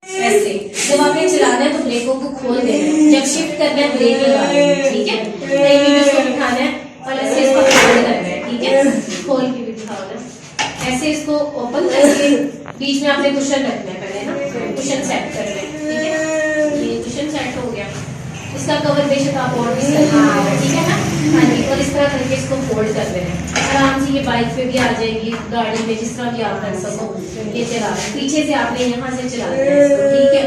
ऐसे जब आपने चलाना है तो ब्रेकों को खोल देना है, जब शिफ्ट करना है ब्रेक लगा देना है, ठीक है। कहीं भी इसको उठाना है और ऐसे इसको होल्ड करना है, ठीक है। खोल के भी दिखाओ ना, ऐसे इसको ओपन करके बीच में आपने कुशन रखना है पहले ना, कुशन सेट करना है, ठीक है। ये कुशन सेट हो गया, इसका कवर बेशक आप और भी कर सकते हैं, ठीक है ना। हाँ जी, और इस तरह करके इसको फोल्ड कर देना है, आराम से ये बाइक पे भी आ जाएगी, गाड़ी में, जिस तरह भी आप कर सको। ये चला पीछे से आपने यहाँ से चलाना है इसको, ठीक है।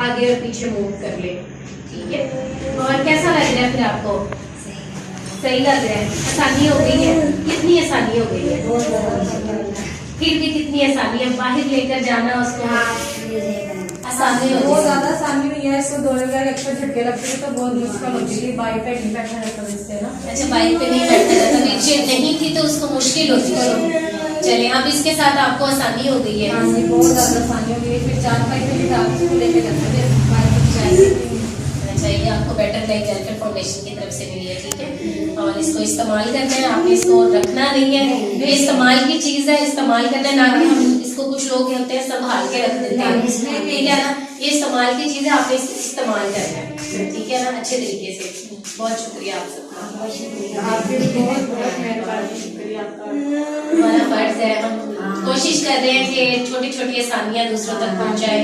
आगे और पीछे मूव कर ले, ठीक है। और कैसा लग रहा है फिर आपको? सही लग रहा है, आसानी हो गई है, कितनी आसानी हो गई है, फिर भी कितनी आसानी है, बाहर लेकर जाना उसको आसानी हो, बहुत ज्यादा आसानी नहीं है। इसको दोनों जगह एक्स्ट्रा झटके लगते हैं तो बहुत मुश्किल होती है, बाइक पे नहीं बैठा रहता इससे ना। अच्छा, बाइक पे नहीं बैठा जाता, व्हीलचेयर नहीं थी तो उसको मुश्किल होती है। चले, अब इसके साथ आपको आसानी हो गई है। हाँ जी, बहुत ज्यादा आसानी हो गई है। फिर 4 बाइक पे भी लेके जाते हैं बाइक पे चाहिए। अच्छा, ये आपको बेटर लाइफ वेलफेयर फाउंडेशन की तरफ से मिली है, ठीक है। और इसको इस्तेमाल करना है, आपने इसको रखना नहीं है, ये इस्तेमाल की चीज है, इस्तेमाल करना है, ना कि हम इसको, कुछ लोग होते हैं संभाल के रख देते हैं, ठीक है ना। ये इस्तेमाल की चीज है, आपने इसको इस्तेमाल करना है, ठीक है ना, अच्छे तरीके से। बहुत शुक्रिया आप सबका, हमारा फर्ज है, हम कोशिश कर रहे हैं कि छोटी छोटी आसानियां दूसरों तक पहुंचाए,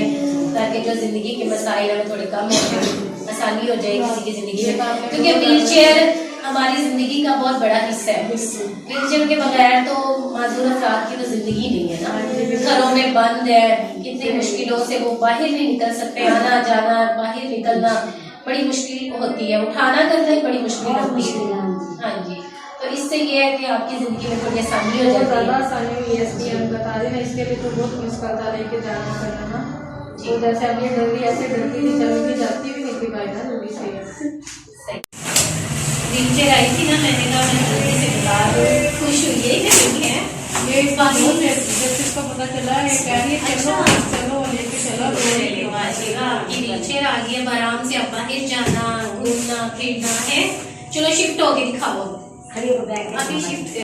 ताकि जो जिंदगी के मसाइल हमें थोड़े कम हो जाए, आसानी हो जाए किसी की जिंदगी में। क्योंकि व्हीलचेयर हमारी जिंदगी का बहुत बड़ा हिस्सा है, व्हीलचेयर के बगैर तो माजूर अफराद की तो जिंदगी नहीं है ना, घरों में बंद है, कितनी मुश्किलों से वो बाहर नहीं निकल सकते, आना जाना, बाहर निकलना बड़ी मुश्किल होती है, उठाना करना ही बड़ी मुश्किल होती है। हाँ जी, तो इससे ये है कि आपकी जिंदगी में थोड़ी आसानी हो जाती है। आसानी हुई है, हम बता रहे हैं, इसके लिए तो बहुत मुश्किल था लेके जाना करना ना। तो जैसे अब ये डरती, ऐसे डरती थी, चलती जाती भी नहीं थी बाइक ना जल्दी से। व्हीलचेयर आई थी ना, मैंने कहा मैं जल्दी से बता दूं, खुश हुई है कि नहीं है ये इस बात को जब इसको पता चला है, कह रही है चलो चलो लेके चलो। माशाल्लाह, आपकी व्हीलचेयर आ गई है, आराम से अब बाहर जाना, घूमना फिरना है। चलो शिफ्ट होके दिखाओ, अभी शिफ्ट